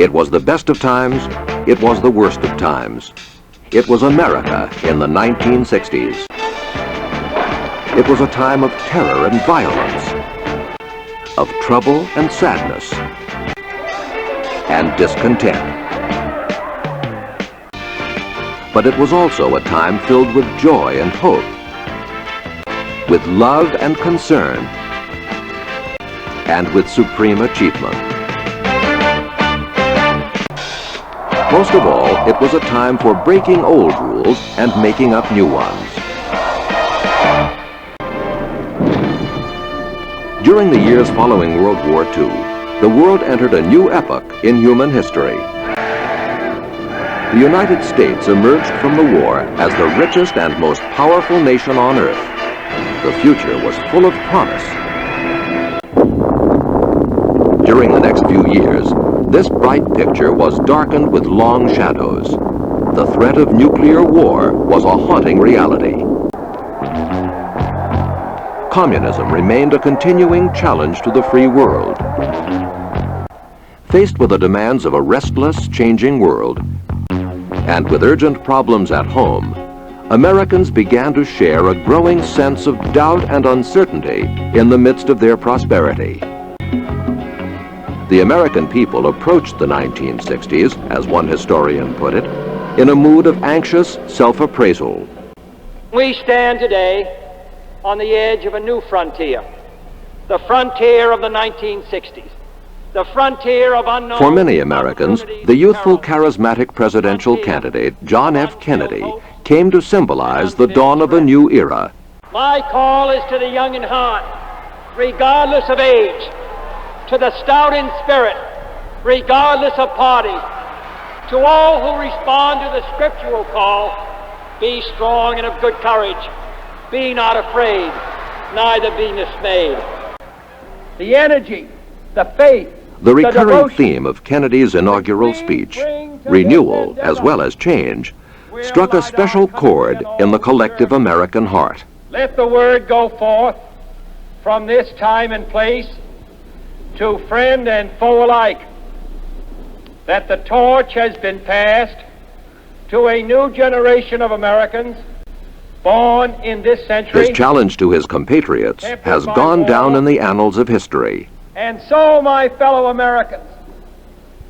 It was the best of times, it was the worst of times. It was America in the 1960s. It was a time of terror and violence, of trouble and sadness, and discontent. But it was also a time filled with joy and hope, with love and concern, and with supreme achievement. Most of all, it was a time for breaking old rules and making up new ones. During the years following World War II, the world entered a new epoch in human history. The United States emerged from the war as the richest and most powerful nation on earth. The future was full of promise. During the next few years, this bright picture was darkened with long shadows. The threat of nuclear war was a haunting reality. Communism remained a continuing challenge to the free world. Faced with the demands of a restless, changing world, and with urgent problems at home, Americans began to share a growing sense of doubt and uncertainty in the midst of their prosperity. The American people approached the 1960s, as one historian put it, in a mood of anxious self-appraisal. We stand today on the edge of a new frontier, the frontier of the 1960s, the frontier of unknown. For many Americans, the youthful, charismatic presidential candidate, John F. Kennedy, came to symbolize the dawn of a new era. My call is to the young in heart, regardless of age, to the stout in spirit, regardless of party, to all who respond to the scriptural call, be strong and of good courage, be not afraid, neither be dismayed. The energy, the faith, the recurring theme of Kennedy's inaugural speech, renewal as well as change, struck a special chord in the collective American heart. Let the word go forth from this time and place to friend and foe alike, that the torch has been passed to a new generation of Americans born in this century. His challenge to his compatriots has gone down in the annals of history. And so, my fellow Americans,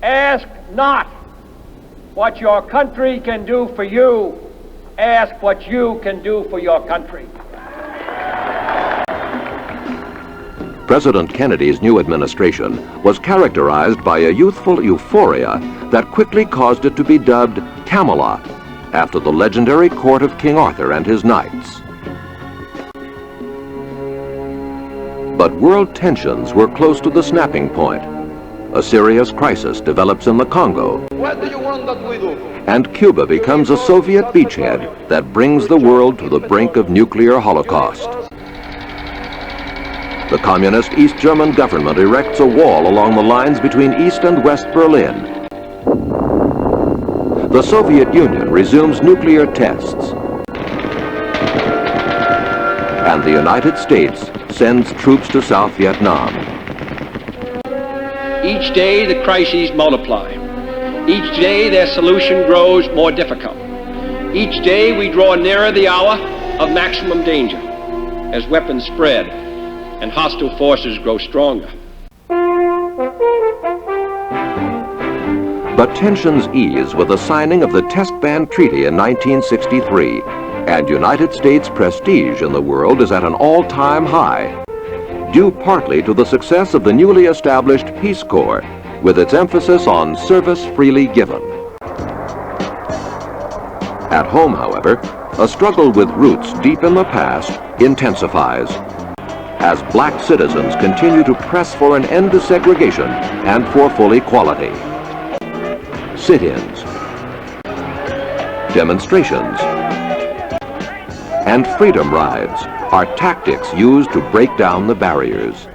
ask not what your country can do for you, ask what you can do for your country. President Kennedy's new administration was characterized by a youthful euphoria that quickly caused it to be dubbed Camelot, after the legendary court of King Arthur and his knights. But world tensions were close to the snapping point. A serious crisis develops in the Congo, What do you want that we do? and Cuba becomes a Soviet beachhead that brings the world to the brink of nuclear holocaust. The communist East German government erects a wall along the lines between East and West Berlin. The Soviet Union resumes nuclear tests. And the United States sends troops to South Vietnam. Each day the crises multiply. Each day their solution grows more difficult. Each day we draw nearer the hour of maximum danger as weapons spread and hostile forces grow stronger. But tensions ease with the signing of the Test Ban Treaty in 1963, and United States prestige in the world is at an all-time high, due partly to the success of the newly established Peace Corps, with its emphasis on service freely given. At home, however, a struggle with roots deep in the past intensifies, as black citizens continue to press for an end to segregation and for full equality. Sit-ins, demonstrations, and freedom rides are tactics used to break down the barriers.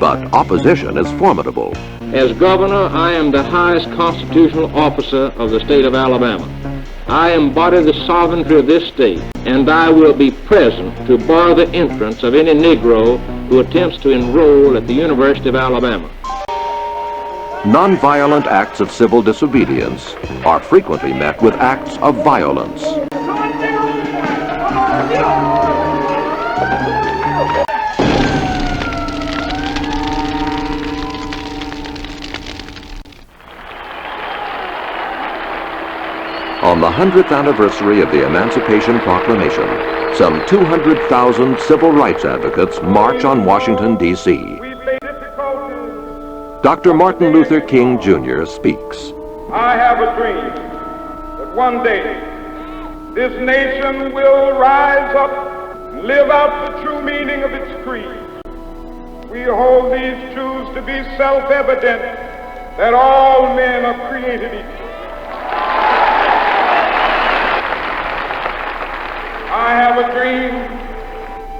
But opposition is formidable. As governor, I am the highest constitutional officer of the state of Alabama. I embody the sovereignty of this state, and I will be present to bar the entrance of any Negro who attempts to enroll at the University of Alabama. nonviolent acts of civil disobedience are frequently met with acts of violence. On the 100th anniversary of the Emancipation Proclamation, some 200,000 civil rights advocates march on Washington, D.C. Dr. Martin Luther King, Jr. speaks. I have a dream that one day this nation will rise up and live out the true meaning of its creed. We hold these truths to be self-evident, that all men are created equal. I have a dream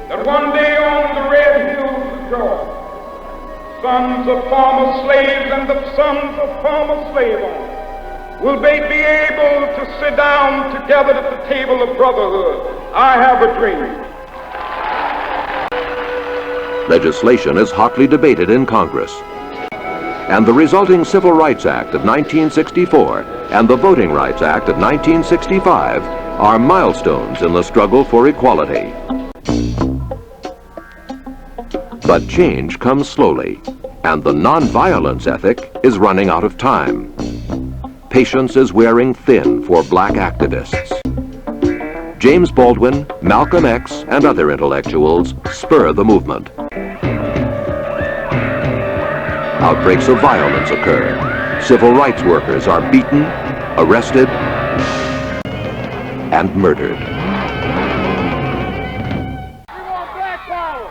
that one day on the red hills of Georgia, sons of former slaves and the sons of former slave owners will be able to sit down together at the table of brotherhood. I have a dream. Legislation is hotly debated in Congress, and the resulting Civil Rights Act of 1964 and the Voting Rights Act of 1965 are milestones in the struggle for equality. But change comes slowly, and the nonviolence ethic is running out of time. Patience is wearing thin for black activists. James Baldwin, Malcolm X, and other intellectuals spur the movement. Outbreaks of violence occur. Civil rights workers are beaten, arrested, and murdered. We want black power.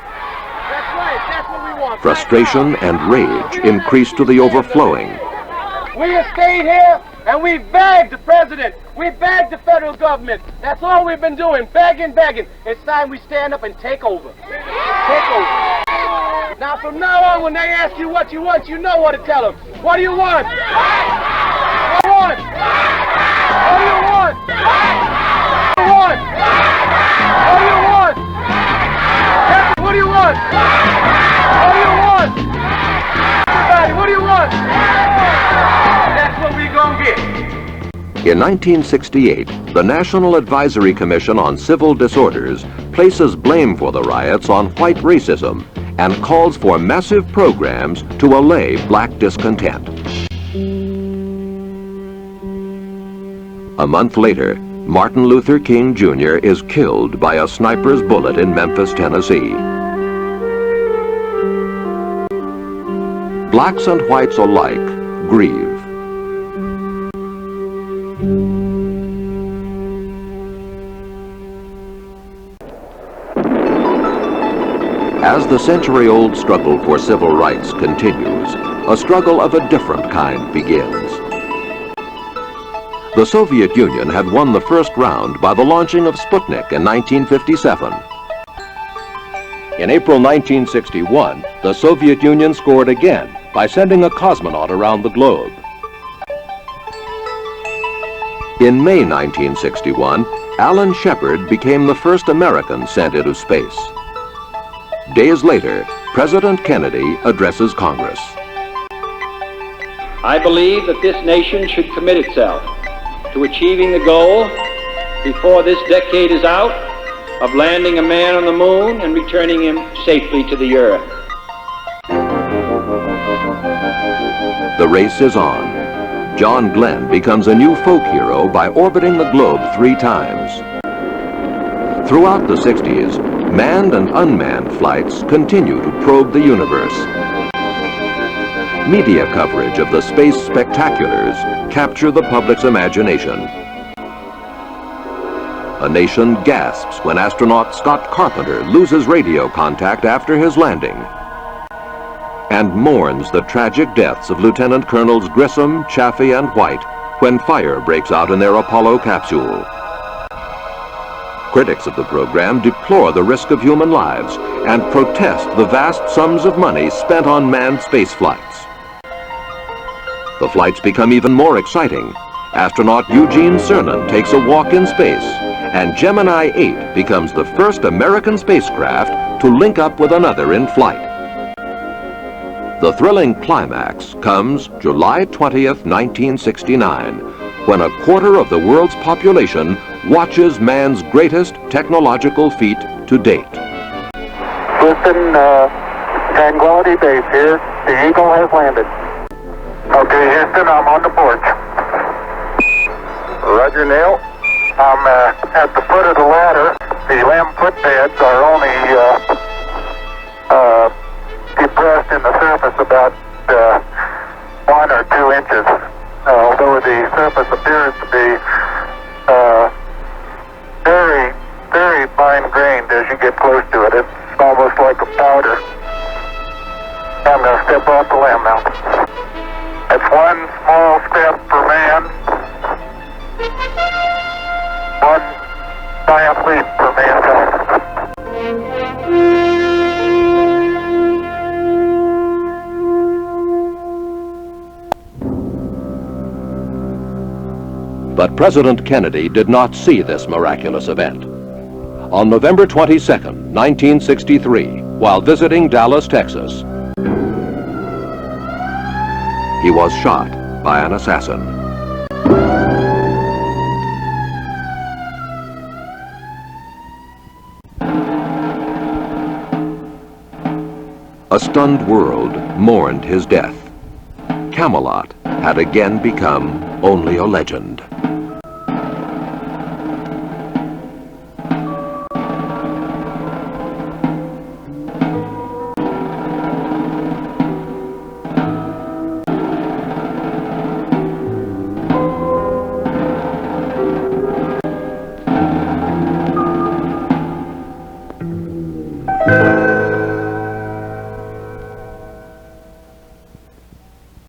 That's right, that's what we want. Frustration and rage increase to the overflowing. We have stayed here and we begged the president, we begged the federal government. That's all we've been doing, begging. It's time we stand up and take over. Take over. Now from now on, when they ask you what you want, you know what to tell them. What do you want? What do you want? What do you want? What do you want? What do you want? What do you want? Everybody, what do you want? That's what we gonna get. In 1968, the National Advisory Commission on Civil Disorders places blame for the riots on white racism and calls for massive programs to allay black discontent. A month later, Martin Luther King Jr. is killed by a sniper's bullet in Memphis, Tennessee. Blacks and whites alike grieve. As the century-old struggle for civil rights continues, a struggle of a different kind begins. The Soviet Union had won the first round by the launching of Sputnik in 1957. In April 1961, the Soviet Union scored again by sending a cosmonaut around the globe. In May 1961, Alan Shepard became the first American sent into space. Days later, President Kennedy addresses Congress. I believe that this nation should commit itself to achieving the goal before this decade is out of landing a man on the moon and returning him safely to the earth. The race is on. John Glenn becomes a new folk hero by orbiting the globe 3 times. Throughout the 60s, manned and unmanned flights continue to probe the universe. Media coverage of the space spectaculars capture the public's imagination. A nation gasps when astronaut Scott Carpenter loses radio contact after his landing, and mourns the tragic deaths of Lieutenant Colonels Grissom, Chaffee, and White when fire breaks out in their Apollo capsule. Critics of the program deplore the risk of human lives and protest the vast sums of money spent on manned space flights. The flights become even more exciting. Astronaut Eugene Cernan takes a walk in space, and Gemini 8 becomes the first American spacecraft to link up with another in flight. The thrilling climax comes July 20th, 1969, when a quarter of the world's population watches man's greatest technological feat to date. Houston, Tranquility Base here. The Eagle has landed. Okay, Houston, I'm on the porch. Roger, Neil. I'm at the foot of the ladder. The LEM footpads are only depressed in the surface about 1 or 2 inches, although the surface appears to be very, very fine-grained as you get close to it. It's almost like a powder. I'm going to step off the LEM now. It's one small step for man, one giant leap for mankind. But President Kennedy did not see this miraculous event. On November 22nd, 1963, while visiting Dallas, Texas, he was shot by an assassin. A stunned world mourned his death. Camelot had again become only a legend.